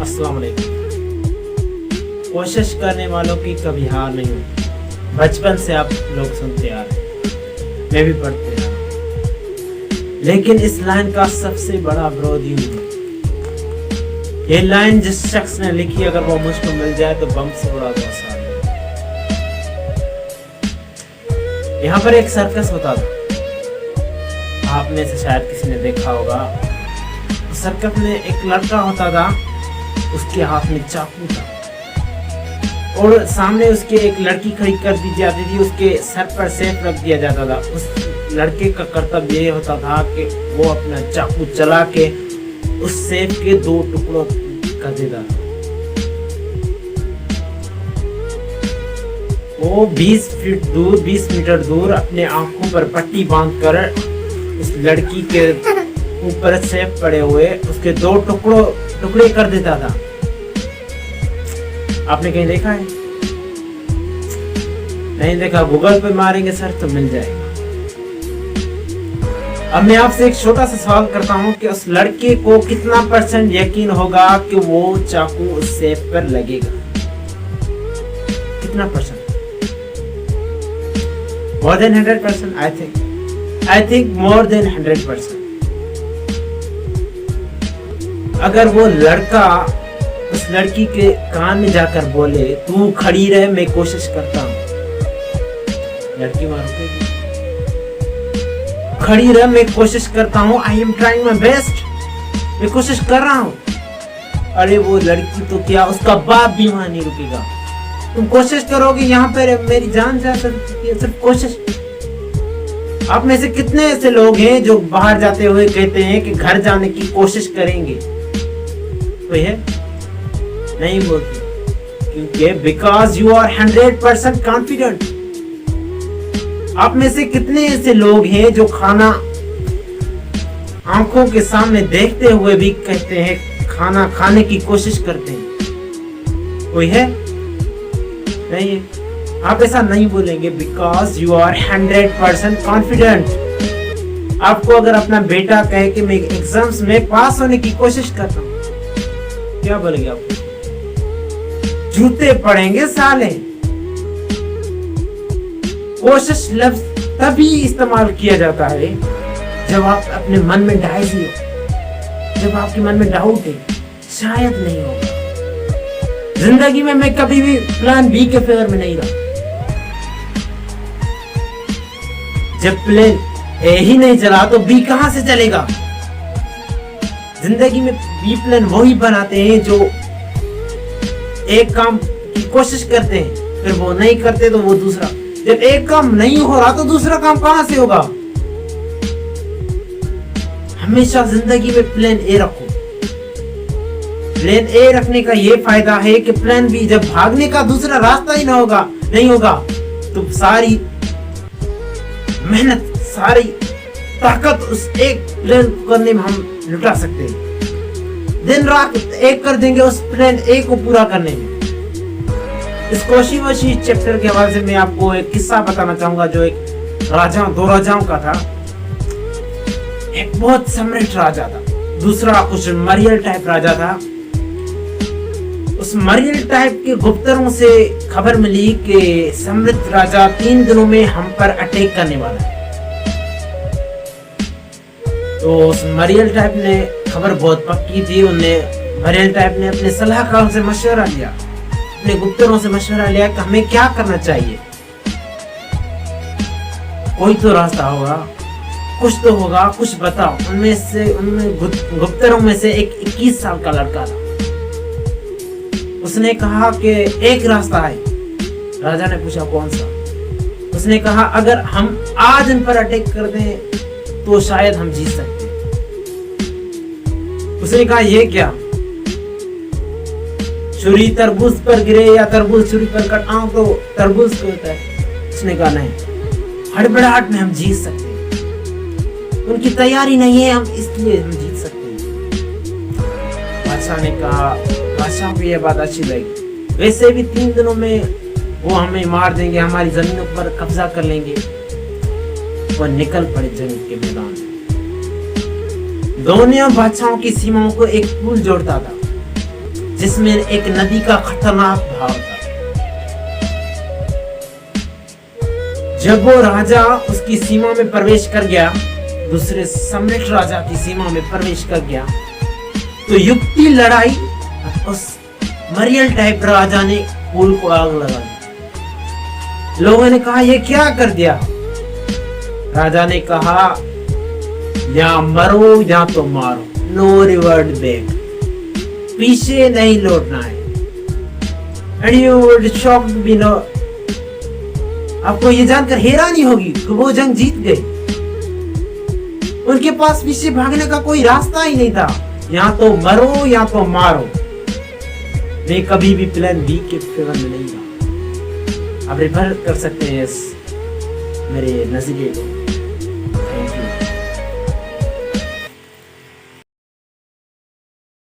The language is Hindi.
अस्सलाम वालेकुम। कोशिश करने वालों की कभी हार नहीं होती। बचपन से आप लोग सुनते आ रहे हैं, मैं भी पढ़ते रहा, लेकिन इस लाइन का सबसे बड़ा विरोधी हूँ। ये लाइन जिस शख्स ने लिखी, अगर वो मुझको मिल जाए तो बम से उड़ा दो सारे। यहाँ पर एक सर्कस होता था, आप में से शायद किसी ने देखा होगा। सर्कस में एक लड़का होता था, उसके हाथ में चाकू था और सामने उसके एक लड़की खड़ी कर दी जाती थी, उसके सर पर सेफ रख दिया जाता था। उस लड़के का कर्तव्य ये होता था कि वो अपना चाकू चला के उस सेफ के 2 टुकड़ों कर देता था। वो 20 फीट दूर, 20 मीटर दूर अपने आंखों पर पट्टी बांधकर उस लड़की के ऊपर सेफ पड़े हुए उसके 2 टुकड़े कर देता था। आपने कहीं देखा है? नहीं देखा? गूगल पे मारेंगे सर तो मिल जाएगा। अब मैं आपसे एक छोटा सा सवाल करता हूं कि उस लड़के को कितना % यकीन होगा कि वो चाकू उस सेफ पर लगेगा? कितना %? More than 100%? I think more than 100%। अगर वो लड़का उस लड़की के कान में जाकर बोले, तू खड़ी रहे, मैं कोशिश करता हूं, लड़की वहां रुकेगी? खड़ी रहे, मैं कोशिश करता हूं, I am trying my best, मैं कोशिश कर रहा हूं। अरे वो लड़की तो क्या, उसका बाप भी वहां नहीं रुकेगा। तुम कोशिश करोगे, यहाँ पर मेरी जान जा सकती है, सिर्फ कोशिश। आप में से कितने ऐसे लोग हैं जो बाहर जाते हुए कहते हैं कि घर जाने की कोशिश करेंगे? कोई है? नहीं बोलते, क्योंकि बिकॉज यू आर 100% कॉन्फिडेंट। आप में से कितने ऐसे लोग हैं जो खाना आंखों के सामने देखते हुए भी कहते हैं, खाना खाने की कोशिश करते हैं? कोई है? नहीं है। आप ऐसा नहीं बोलेंगे बिकॉज यू आर 100% कॉन्फिडेंट। आपको अगर अपना बेटा कहे कि मैं एग्जाम्स में पास होने की कोशिश करता हूं, क्या बोलेंगे आप? जूते पड़ेंगे साले। कोशिश लफ्ज तभी इस्तेमाल किया जाता है जब आप अपने मन में डाइज हो, जब आपके मन में डाउट है, शायद नहीं होगा। जिंदगी में मैं कभी भी प्लान बी के फेवर में नहीं रहा। जब प्लान ए ही नहीं चला तो बी कहां से चलेगा? जिंदगी में बी प्लान वही बनाते हैं जो एक काम की कोशिश करते हैं, फिर वो नहीं करते तो वो दूसरा। जब एक काम नहीं हो रहा तो दूसरा काम कहां से होगा? हमेशा जिंदगी में प्लान ए रखो। प्लान ए रखने का ये फायदा है कि प्लान बी, जब भागने का दूसरा रास्ता ही नहीं होगा तो सारी मेहनत, सारी ताकत उस एक प्लान करने में हम लुटा सकते हैं। दिन रात एक कर देंगे उस प्लान ए को पूरा करने में। इस कोशी वशी चैप्टर के हवाले से मैं आपको एक किस्सा बताना चाहूंगा, जो एक 2 राजाओं का था। एक बहुत सम्राट राजा था, दूसरा कुछ मरियल टाइप राजा था। उस मरियल टाइप के गुप्तरों से खबर मिली कि सम्राट राजा 3 दिनों में हम पर अटैक करने वाला है। तो उस मरियल टाइप ने, खबर बहुत पक्की थी, मरियल टाइप ने अपने सलाहकारों से मशवरा लिया, अपने गुप्तरों से मशवरा लिया कि हमें क्या करना चाहिए। कोई तो रास्ता होगा, कुछ तो होगा, कुछ बताओ। उनमें गुप्तरों में से एक 21 साल का लड़का था। उसने कहा कि एक रास्ता है। राजा ने पूछा कौन सा? उसने कहा अगर हम आज इन पर अटैक कर दें तो शायद हम जीत सकते हैं। उसने कहा ये क्या? छुरी तरबूज पर गिरे या तरबूज छुरी पर कटाऊं तो तरबूज को होता है। उसने कहा नहीं, हड़बड़ाहट में हम जीत सकते हैं, उनकी तैयारी नहीं है, हम इसलिए हम जीत सकते हैं। बादशाह ने कहा, बादशाह को यह बात अच्छी लगी, वैसे भी 3 दिनों में वो हमें मार देंगे, हमारी जमीनों पर कब्जा कर लेंगे। वो निकल पड़े जंग के मैदान में। दोनों बादशाहों की सीमाओं को एक पुल जोड़ता था। जिसमें एक नदी का खतरनाक बहाव था। जब वो राजा उसकी सीमा में प्रवेश कर गया, दूसरे सम्राट राजा की सीमा में प्रवेश कर गया, तो युक्ति लड़ाई उस मरियल टाइप राजा ने पुल को आग लगा दी। लोगों ने कहा ये क्या कर दिया? राजा ने कहा या मरो या तो मारो, नो रिवर्ड बैक, पीछे नहीं लौटना है। And you would shocked be know, आपको ये जानकर हैरानी होगी कि वो जंग जीत गए। उनके पास पीछे भागने का कोई रास्ता ही नहीं था, या तो मरो या तो मारो। मैं कभी भी प्लान बी के फेवर में नहीं था। आप रिफर कर सकते हैं इस मेरे नजरिए को।